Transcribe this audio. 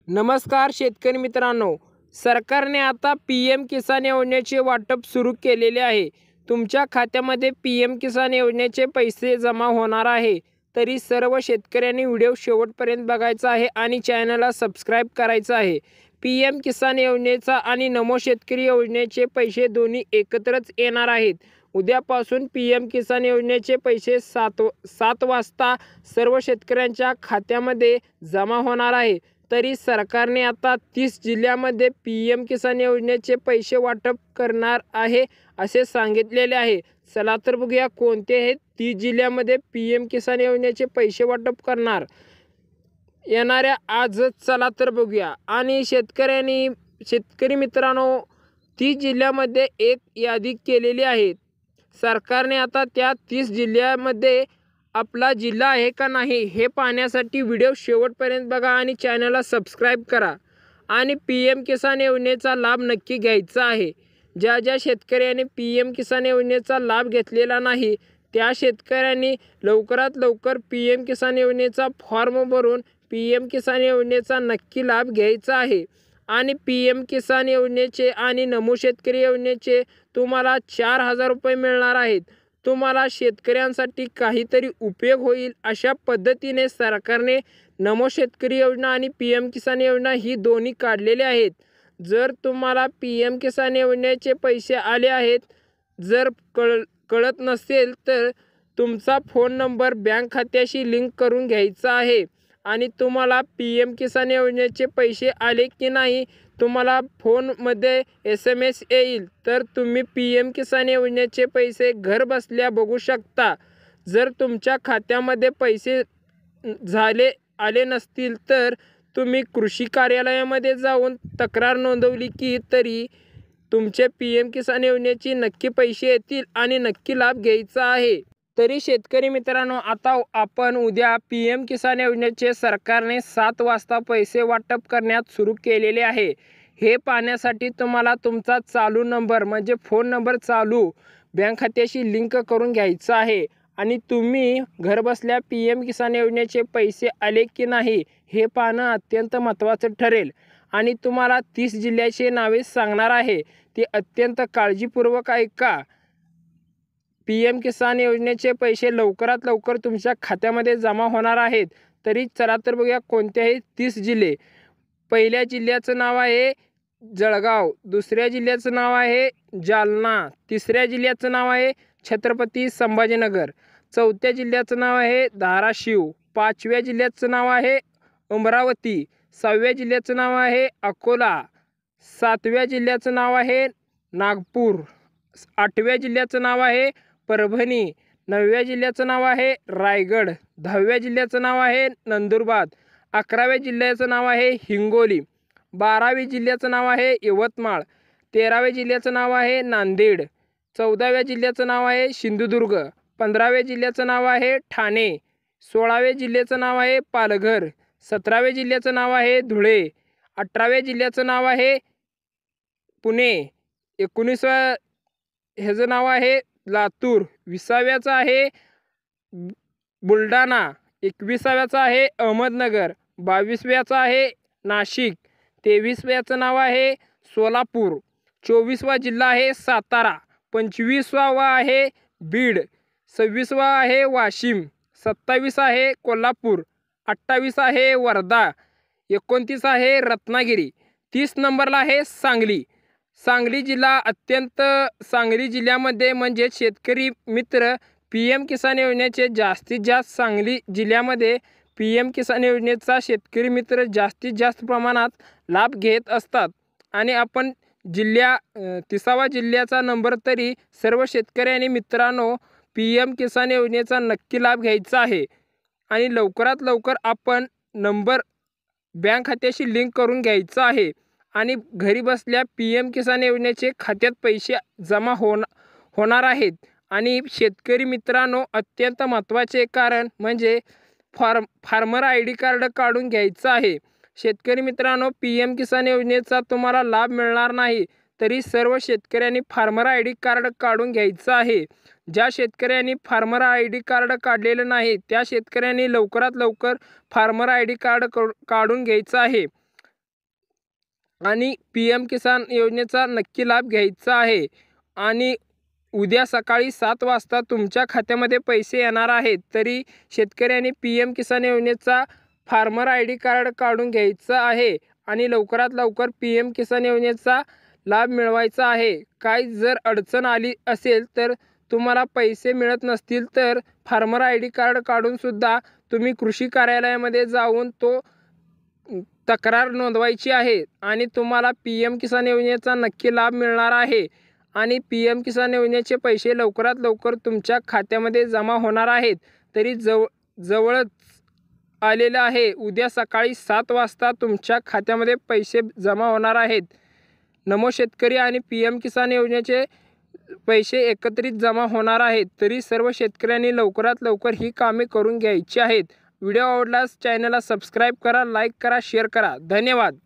नमस्कार शेतकरी मित्रांनो, सरकारने आता पी.एम. किसान योजनेचे वाटप सुरू केलेले आहे. तुमच्या खात्यामध्ये पी.एम. किसान योजनेचे पैसे जमा होणार आहे. तरी सर्व शेतकऱ्यांनी व्हिडिओ शेवटपर्यंत बघायचा आहे आणि चॅनलला सबस्क्राईब करायचं आहे. पी.एम. किसान योजनेचा आणि नमो शेतकरी योजनेचे पैसे दोन्ही एकत्रच येणार आहेत. उद्यापासून पी.एम. किसान योजनेचे पैसे 7 वाजता सर्व शेतकऱ्यांच्या खात्यामध्ये जमा होणार आहे. तरी सरकारने आता 30 जिल्ह्यामध्ये पी.एम. किसान योजनेचे पैसे वाटप करणार आहे असे सांगितलेले आहे. चला तर बघूया कोणते हे 30 जिल्ह्यामध्ये पी.एम. किसान योजनेचे पैसे वाटप करणार येणाऱ्या आजच. चला तर बघूया. आणि शेतकरी मित्रांनो, 30 जिल्ह्यामध्ये एक यादी केलेली आहे. सरकारने आता त्या 30 जिल्ह्यामध्ये आपला जिल्हा आहे का नाही हे पाहण्यासाठी व्हिडिओ शेवटपर्यंत बघा आणि चॅनलला सबस्क्राईब करा. आणि पी.एम. किसान योजनेचा लाभ नक्की घ्यायचा आहे. ज्या शेतकऱ्यांनी पी.एम. किसान योजनेचा लाभ घेतलेला नाही त्या शेतकऱ्यांनी लवकरात लवकर पी.एम. किसान योजनेचा फॉर्म भरून पी.एम. किसान योजनेचा नक्की लाभ घ्यायचा आहे. आणि पी.एम. किसान योजनेचे आणि नमो शेतकरी योजनेचे तुम्हाला 4,000 रुपये मिळणार आहेत. तुम्हाला शेतकऱ्यांसाठी काहीतरी उपयोग होईल अशा पद्धतीने सरकारने नमो शेतकरी योजना आणि पी.एम. किसान योजना ही दोन्ही काढलेले आहेत. जर तुम्हाला पी.एम. किसान योजनेचे पैसे आले आहेत, जर कळत नसेल तर तुमचा फोन नंबर बँक खात्याशी लिंक करून घ्यायचा आहे. आणि तुम्हाला पी.एम. किसान योजनेचे पैसे आले की नाही तुम्हाला फोनमध्ये SMS येईल, तर तुम्ही पी.एम. किसान योजनेचे पैसे घर बसल्या बघू शकता. जर तुमच्या खात्यामध्ये पैसे आले नसतील तर तुम्ही कृषी कार्यालयामध्ये जाऊन तक्रार नोंदवली की तरी तुमचे पी.एम. किसान योजनेचे नक्की पैसे येतील आणि नक्की लाभ घ्यायचा आहे. तरी शेतकरी मित्रांनो, आता आपण उद्या पी.एम. किसान योजनेचे सरकारने 7 वाजता पैसे वाटप करण्यात सुरू केलेले आहे. हे पाहण्यासाठी तुम्हाला तुमचा चालू नंबर म्हणजे फोन नंबर चालू बँक खात्याशी लिंक करून घ्यायचा आहे. आणि तुम्ही घरबसल्या पी.एम. किसान योजनेचे पैसे आले की नाही हे पाहणं अत्यंत महत्त्वाचं ठरेल. आणि तुम्हाला 30 जिल्ह्याचे नावे सांगणार आहे, ते अत्यंत काळजीपूर्वक ऐका. पी.एम. किसान योजनेचे पैसे लवकरात लवकर तुमच्या खात्यामध्ये जमा होणार आहेत. तरी चला तर बघूया कोणत्याही 30 जिल्हे. पहिल्या जिल्ह्याचं नाव आहे जळगाव, दुसऱ्या जिल्ह्याचं नाव आहे जालना, तिसऱ्या जिल्ह्याचं नाव आहे छत्रपती संभाजीनगर, चौथ्या जिल्ह्याचं नाव आहे धाराशिव, पाचव्या जिल्ह्याचं नाव आहे अमरावती, 6व्या जिल्ह्याचं नाव आहे अकोला, 7व्या जिल्ह्याचं नाव आहे नागपूर, 8व्या जिल्ह्याचं नाव आहे परभणी, 9व्या जिल्ह्याचं नाव आहे रायगड, 10व्या जिल्ह्याचं नाव आहे नंदुरबार, 11व्या जिल्ह्याचं नाव आहे हिंगोली, 12व्या जिल्ह्याचं नाव आहे यवतमाळ, 13व्या जिल्ह्याचं नाव आहे नांदेड, 14व्या जिल्ह्याचं नाव आहे सिंधुदुर्ग, 15व्या जिल्ह्याचं नाव आहे ठाणे, 16व्या जिल्ह्याचं नाव आहे पालघर, 17व्या जिल्ह्याचं नाव आहे धुळे, 18व्या जिल्ह्याचं नाव आहे पुणे, 19व्या ह्याचं नाव आहे लातूर, 20व्याचं आहे बुलढाणा, 21व्याचं आहे अहमदनगर, 22व्याचं आहे नाशिक, 23व्याचं नाव आहे सोलापूर, 24वा जिल्हा आहे सातारा, 25वा आहे बीड, 26वा आहे वाशिम, 27 आहे कोल्हापूर, 28 आहे वर्धा, 29 आहे रत्नागिरी, 30 नंबरला आहे सांगली. सांगली जिल्ह्यामध्ये म्हणजे शेतकरी मित्र पी.एम. किसान योजनेचे जास्तीत जास्त सांगली जिल्ह्यामध्ये पी.एम. किसान योजनेचा शेतकरी मित्र जास्तीत जास्त प्रमाणात लाभ घेत असतात. आणि आपण 30वा जिल्ह्याचा नंबर तरी सर्व शेतकऱ्यांनी मित्रांनो पी.एम. किसान योजनेचा नक्की लाभ घ्यायचा आहे. आणि लवकरात लवकर आपण नंबर बँक खात्याशी लिंक करून घ्यायचा आहे. आणि घरी बसल्या पी.एम. किसान योजनेचे खात्यात पैसे जमा होणार आहेत. आणि शेतकरी मित्रांनो, अत्यंत महत्त्वाचे कारण म्हणजे फार्मर ID कार्ड काढून घ्यायचं आहे. शेतकरी मित्रांनो, पी.एम. किसान योजनेचा तुम्हाला लाभ मिळणार नाही तरी सर्व शेतकऱ्यांनी फार्मर ID कार्ड काढून घ्यायचं आहे. ज्या शेतकऱ्यांनी फार्मर ID कार्ड काढलेलं नाही त्या शेतकऱ्यांनी लवकरात लवकर फार्मर ID कार्ड काढून घ्यायचं आहे. आणि PM किसान योजनेचा नक्की लाभ घ्यायचा आहे. आणि उद्या सकाळी 7 वाजता तुमच्या खात्यामध्ये पैसे येणार आहेत. तरी शेतकऱ्यांनी PM किसान योजनेचा फार्मर ID कार्ड काढून घ्यायचं आहे आणि लवकरात लवकर PM किसान योजनेचा लाभ मिळवायचा आहे. काही जर अडचण आली असेल तर तुम्हाला पैसे मिळत नसतील तर फार्मर ID कार्ड काढून सुद्धा तुम्ही कृषी कार्यालयामध्ये जाऊन तो तक्रार नोंदवायची आहे आणि तुम्हाला PM किसान योजनेचा नक्की लाभ मिळणार आहे. आणि PM किसान योजनेचे पैसे लवकरात लवकर तुमच्या खात्यामध्ये जमा होणार आहेत. तरी जवळच आलेलं आहे. उद्या सकाळी 7 वाजता तुमच्या खात्यामध्ये पैसे जमा होणार आहेत. नमो शेतकरी आणि PM किसान योजनेचे पैसे एकत्रित जमा होणार आहेत. तरी सर्व शेतकऱ्यांनी लवकरात लवकर ही कामे करून घ्यायची आहेत. व्हिडिओ आवडल्यास चॅनलला सबस्क्राईब करा, लाईक करा, शेअर करा. धन्यवाद.